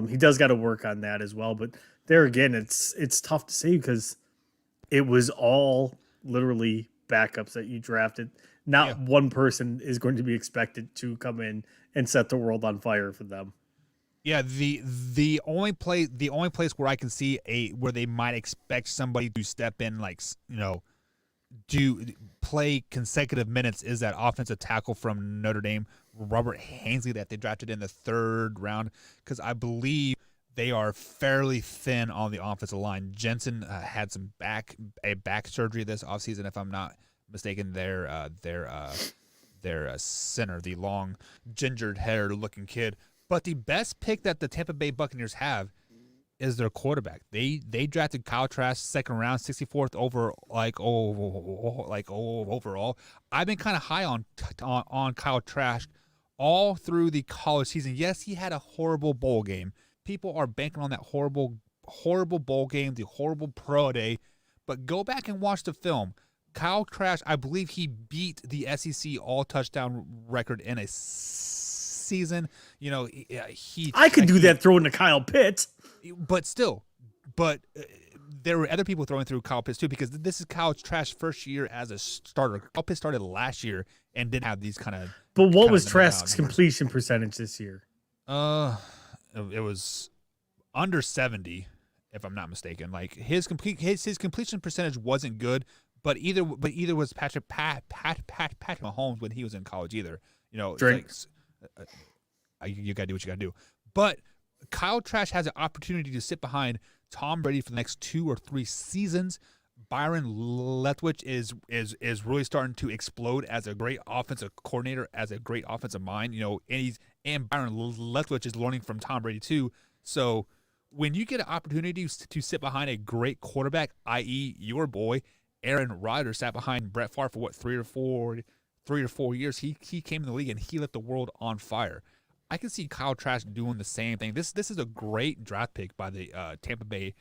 He does got to work on that as well, but there again, it's tough to say because it was all literally backups that you drafted. Not one person is going to be expected to come in and set the world on fire for them. Yeah, the only place where I can see where they might expect somebody to step in, like, do play consecutive minutes, is that offensive tackle from Notre Dame, Robert Hainsley, that they drafted in the 3rd round, because I believe they are fairly thin on the offensive line. Jensen had some back surgery this offseason, if I'm not mistaken. Their center, the long, ginger-haired looking kid. But the best pick that the Tampa Bay Buccaneers have is their quarterback. They drafted Kyle Trask 2nd round, 64th overall. I've been kind of high on Kyle Trask all through the college season. Yes, he had a horrible bowl game. People are banking on that horrible bowl game, the horrible pro day. But go back and watch the film. Kyle Trask, I believe he beat the SEC all-touchdown record in a season. I could do that throwing to Kyle Pitts. But still, there were other people throwing through Kyle Pitts too, because this is Kyle Trask's first year as a starter. Kyle Pitts started last year and didn't have these kind of. But what was Trask's completion percentage this year? It was under 70, if I'm not mistaken. Like his completion percentage wasn't good, but either was Patrick Mahomes when he was in college either. It's like, you gotta do what you gotta do. But Kyle Trask has an opportunity to sit behind Tom Brady for the next 2 or 3 seasons. Byron Leftwich is really starting to explode as a great offensive coordinator, as a great offensive mind. And Byron Leftwich is learning from Tom Brady too. So when you get an opportunity to sit behind a great quarterback, i.e., your boy Aaron Rodgers sat behind Brett Favre for 3 or 4 years. He came in the league and he lit the world on fire. I can see Kyle Trask doing the same thing. This is a great draft pick by the Tampa Bay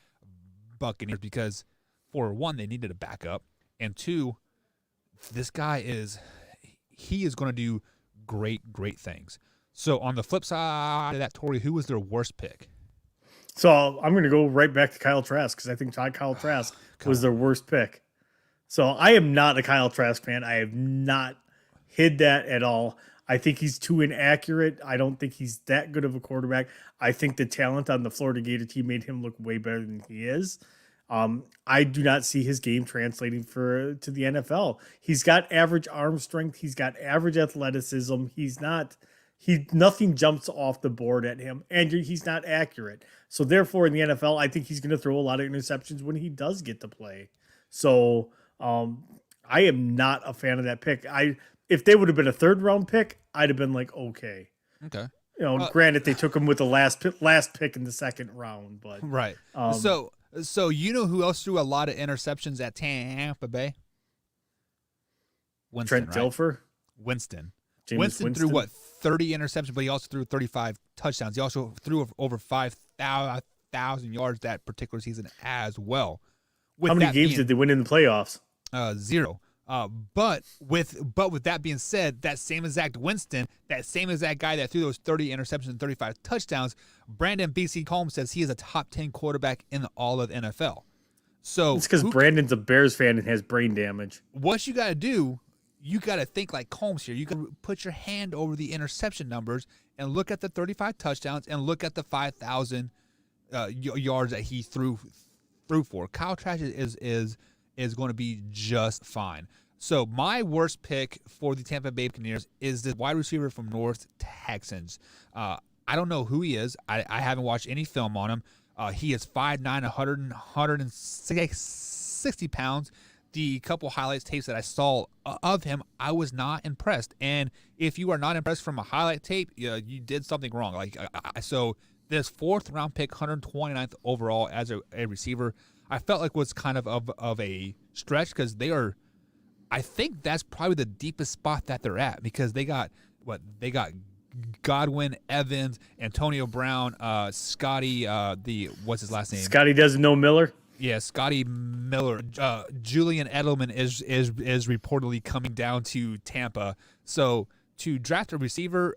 Buccaneers because, for one, they needed a backup, and 2, this guy is going to do great things. So on the flip side of that, Tori, who was their worst pick? So I'm going to go right back to Kyle Trask because I think Kyle Trask was their worst pick. So I am not a Kyle Trask fan. I have not hid that at all. I think he's too inaccurate. I don't think he's that good of a quarterback. I think the talent on the Florida Gator team made him look way better than he is. I do not see his game translating to the NFL. He's got average arm strength. He's got average athleticism. Nothing jumps off the board at him, and he's not accurate. So therefore, in the NFL, I think he's going to throw a lot of interceptions when he does get to play. So I am not a fan of that pick. If they would have been a 3rd round pick, I'd have been like, okay. Okay. Granted, they took him with the last pick in the 2nd round, but right. So who else threw a lot of interceptions at Tampa Bay? Trent Dilfer. Winston threw 30 interceptions, but he also threw 35 touchdowns. He also threw over 5,000 yards that particular season as well. How many games did they win in the playoffs? 0. But with that being said, that same exact Winston, that same exact guy that threw those 30 interceptions and 35 touchdowns, Brandon B.C. Combs says he is a top 10 quarterback in all of NFL. So it's because Brandon's a Bears fan and has brain damage. What you got to do, you got to think like Combs here. You got to put your hand over the interception numbers and look at the 35 touchdowns and look at the 5,000 yards that he threw for. Kyle Trask is going to be just fine. So my worst pick for the Tampa Bay Buccaneers is the wide receiver from North Texans. I don't know who he is. I haven't watched any film on him. He is 5'9", 160 pounds. The couple highlights tapes that I saw of him, I was not impressed. And if you are not impressed from a highlight tape, you did something wrong. So this 4th round pick, 129th overall as a receiver, I felt like was kind of a stretch because they are, I think that's probably the deepest spot that they're at because they got they got Godwin, Evans, Antonio Brown, Scotty, what's his last name? Scotty doesn't know Miller. Yeah, Scotty Miller. Julian Edelman is reportedly coming down to Tampa. So to draft a receiver,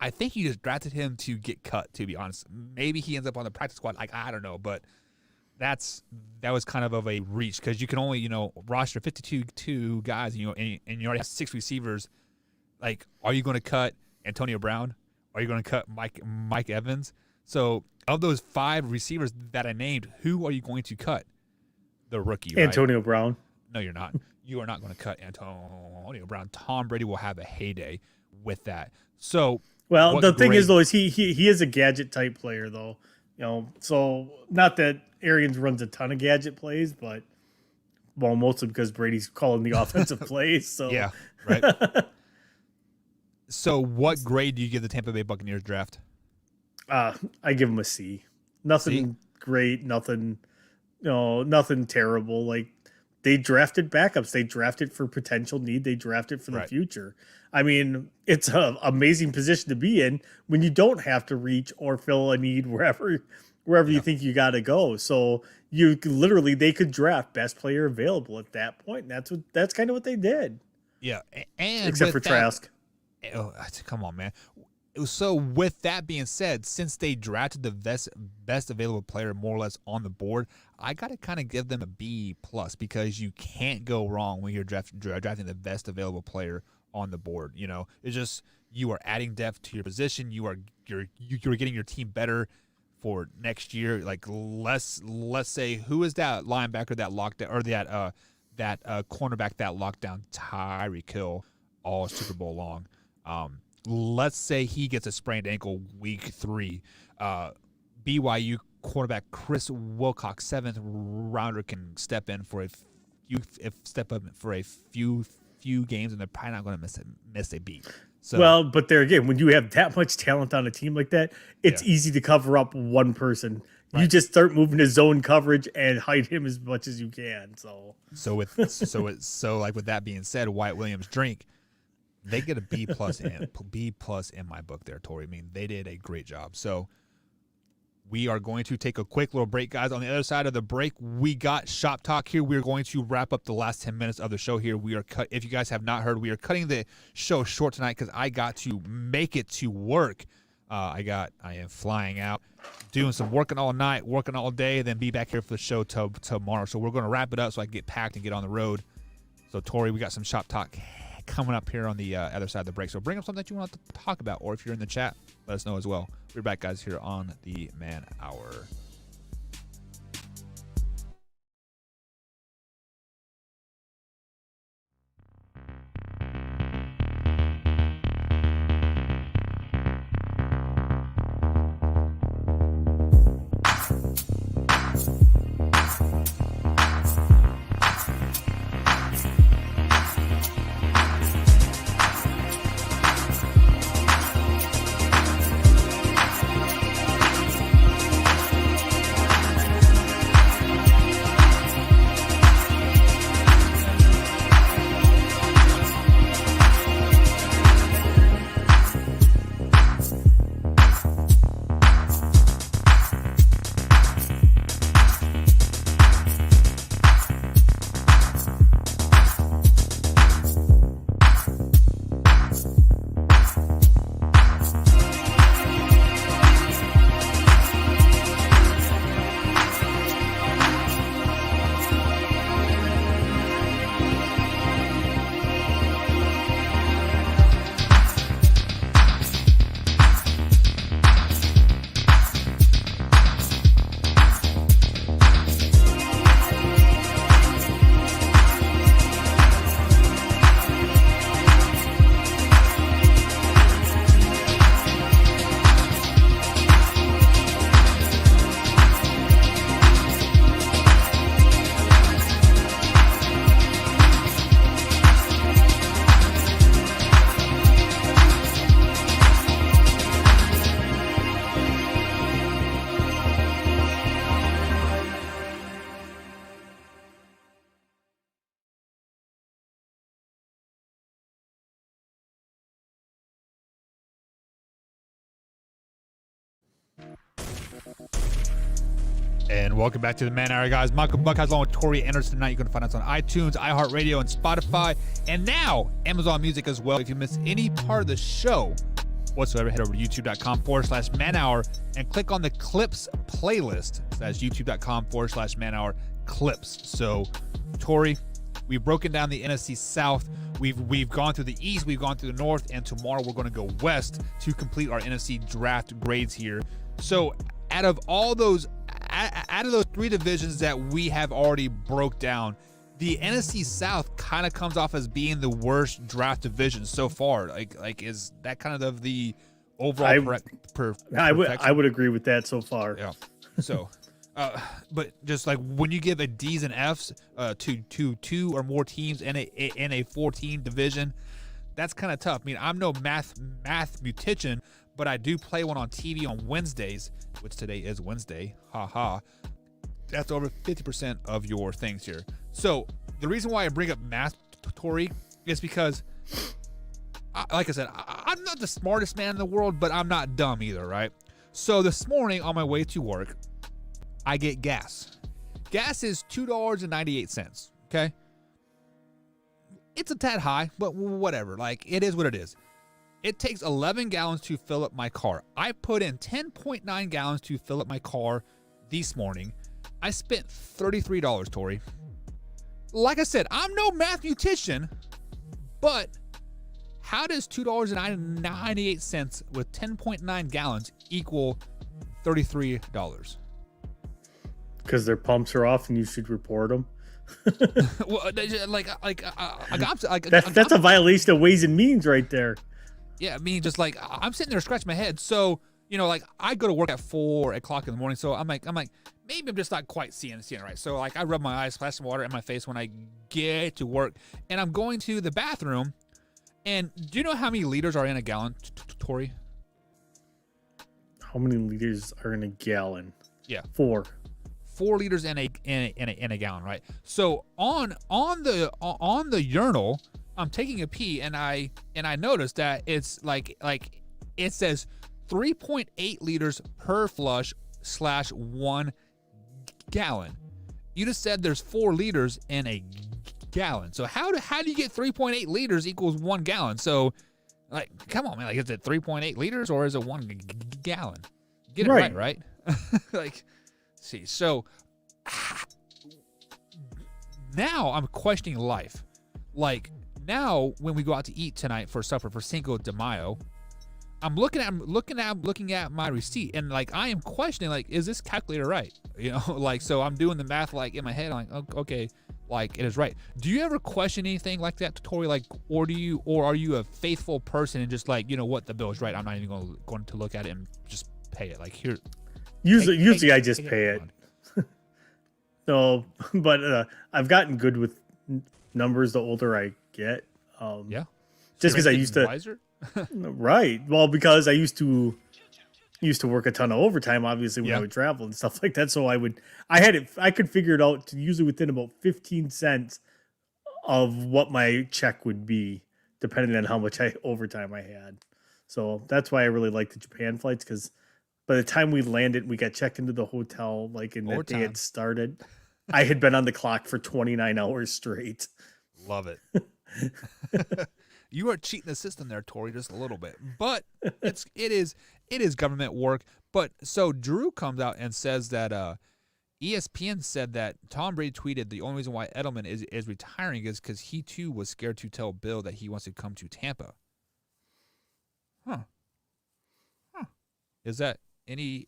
I think you just drafted him to get cut, to be honest. Maybe he ends up on the practice squad. Like, I don't know, but that was kind of a reach because you can only, roster 52 guys, and you already have 6 receivers. Like, are you going to cut Antonio Brown? Are you going to cut Mike Evans? So of those 5 receivers that I named, who are you going to cut? The rookie, right? Antonio Brown. No, you're not. You are not going to cut Antonio Brown. Tom Brady will have a heyday with that. So, well, the thing is, though, is he is a gadget type player, though. So not that Arians runs a ton of gadget plays, but mostly because Brady's calling the offensive plays. So yeah, right. So what grade do you give the Tampa Bay Buccaneers draft? I give them a C. Nothing great, nothing terrible. Like, they drafted backups. They drafted for potential need. They drafted for the future. I mean, it's an amazing position to be in when you don't have to reach or fill a need wherever you think you got to go. So they could draft best player available at that point. And that's kind of what they did. Yeah, and except for Trask. Oh, come on, man. So with that being said, since they drafted the best available player more or less on the board, I got to kind of give them a B+ because you can't go wrong when you're drafting the best available player on the board. It's just you are adding depth to your position. You're getting your team better for next year. Like, let's say, who is that linebacker that locked down, or that cornerback that locked down Tyreek Hill all Super Bowl long? Let's say he gets a sprained ankle week 3. BYU quarterback Chris Wilcox, 7th rounder, can step up for a few games, and they're probably not going to miss a beat. So, well, but there again, when you have that much talent on a team like that, it's easy to cover up one person. Right. You just start moving to zone coverage and hide him as much as you can. So with that being said, Wyatt Williams-Drink, they get a B+ in my book there, Tori. I mean, they did a great job. So we are going to take a quick little break, guys. On the other side of the break, we got Shop Talk here. We're going to wrap up the last 10 minutes of the show here. If you guys have not heard, we are cutting the show short tonight because I got to make it to work. I am flying out, doing some working all night, working all day, then be back here for the show tomorrow. So we're going to wrap it up so I can get packed and get on the road. So, Tori, we got some Shop Talk coming up here on the other side of the break. So bring up something that you want to talk about, or if you're in the chat, let us know as well. We're back, guys, here on the Man Hour. And welcome back to the Man Hour, guys. Michael Buckhouse along with Tori Anderson tonight. You can find us on iTunes, iHeartRadio, and Spotify, and now Amazon Music as well. If you miss any part of the show whatsoever, head over to youtube.com/manhour and click on the clips playlist. That's youtube.com/manhour clips. So, Tori, we've broken down the NFC South. We've gone through the East, we've gone through the North, and tomorrow we're going to go West to complete our NFC draft grades here. So, out of those three divisions that we have already broke down, the NFC South kind of comes off as being the worst draft division so far. Like is that kind of the overall I would agree with that so far. Yeah. So, but just like when you give a D's and F's to two or more teams in a 14 division, that's kind of tough. I mean, I'm no mathematician, but I do play one on TV on Wednesdays, which today is Wednesday. Ha. That's over 50% of your things here. So the reason why I bring up math, Tori, is because, like I said, I'm not the smartest man in the world, but I'm not dumb either, right? So this morning on my way to work, I get gas. Gas is $2.98, okay? It's a tad high, but whatever. Like, it is what it is. It takes 11 gallons to fill up my car. I put in 10.9 gallons to fill up my car this morning. I spent $33, Tori. Like I said, I'm no mathematician, but how does $2.98 with 10.9 gallons equal $33? Because their pumps are off and you should report them. Well, that's a violation of Ways and Means right there. Yeah, I mean, just like I'm sitting there scratching my head. So, like I go to work at 4 o'clock in the morning. So I'm like, maybe I'm just not quite seeing it right. So like I rub my eyes, splash some water in my face when I get to work, and I'm going to the bathroom. And do you know how many liters are in a gallon, Tori? How many liters are in a gallon? Yeah, 4 liters in a gallon, right? So on the urinal, I'm taking a pee, and I noticed that it's like it says 3.8 liters per flush / 1 gallon. You just said there's 4 liters in a gallon. So how do you get 3.8 liters equals 1 gallon? So like, come on, man. Like, is it 3.8 liters or is it 1 gallon? Get it right? Like, see. So now I'm questioning life. Like, now when we go out to eat tonight for supper for Cinco de Mayo, I'm looking at my receipt, and like I am questioning, like, is this calculator right? Like, so I'm doing the math like in my head, I'm like, okay, like it is right. Do you ever question anything like that, Tori? Like, or are you a faithful person and just like, what, the bill is right, I'm not even going to look at it and just pay it? Like, here. Usually I just pay it. So, but I've gotten good with numbers the older I get. Yeah. Just because I used to. Wiser? Right. Well, because I used to work a ton of overtime, obviously, when I would travel and stuff like that. So I could figure it out to usually within about 15 cents of what my check would be, depending on how much overtime I had. So that's why I really like the Japan flights, because by the time we landed, we got checked into the hotel, like in that day it started. I had been on the clock for 29 hours straight. Love it. You are cheating the system there, Tori, just a little bit. But it is government work. But so Drew comes out and says that ESPN said that Tom Brady tweeted the only reason why Edelman is retiring is because he too was scared to tell Bill that he wants to come to Tampa. Huh. Is that any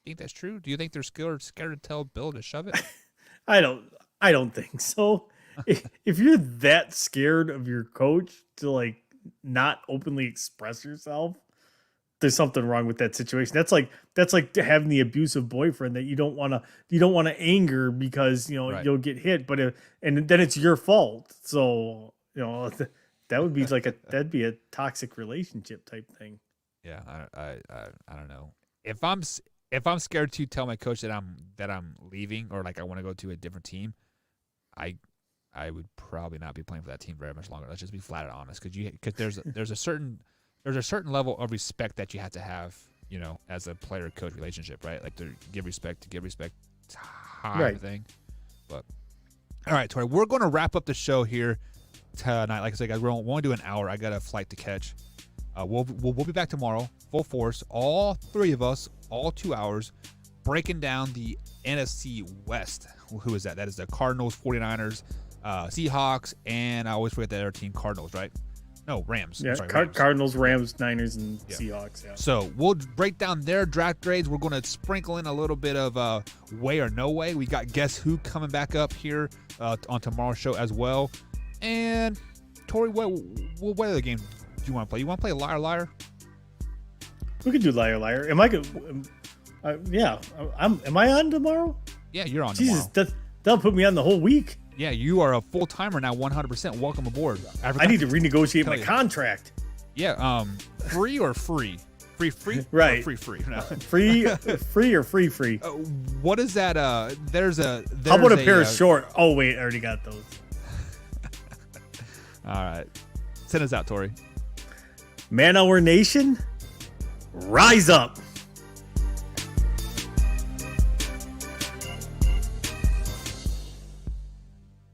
think that's true? Do you think they're scared to tell Bill to shove it? I don't think so. If you're that scared of your coach to like not openly express yourself, there's something wrong with that situation. That's like having the abusive boyfriend that you don't want to anger because Right. You'll get hit, but and then it's your fault. So that would be that'd be a toxic relationship type thing. Yeah, I don't know. If I'm scared to tell my coach that I'm leaving or like I want to go to a different team, I would probably not be playing for that team very much longer. Let's just be flat out honest, because there's a certain level of respect that you have to have as a player-coach relationship, right? Like to give respect type Right. thing. But all right, Tori, we're going to wrap up the show here tonight. Like I said, guys, we're only doing an hour. I got a flight to catch. We'll be back tomorrow, full force, all three of us, all 2 hours, breaking down the NFC West. Who is that? That is the Cardinals, 49ers, Seahawks, and I always forget the other team, Cardinals, right? No, Rams. Yeah, Sorry, Rams. Cardinals, Rams, Niners, and Seahawks. Yeah. So we'll break down their draft grades. We're going to sprinkle in a little bit of way or no way. We got Guess Who coming back up here on tomorrow's show as well. And Tori, what other game do you want to play? You want to play Liar Liar? We could do Liar Liar. Am I good? Yeah. Am I on tomorrow? Yeah, you're on Jesus, tomorrow. that'll put me on the whole week. Yeah, you are a full timer now. 100%. Welcome aboard. I need to renegotiate my contract. Yeah. Free or free? Free. Right. Or free. No. Free or free. What is that? There's How about a pair of short? Oh wait, I already got those. All right. Send us out, Tori. Man Hour Nation, rise up.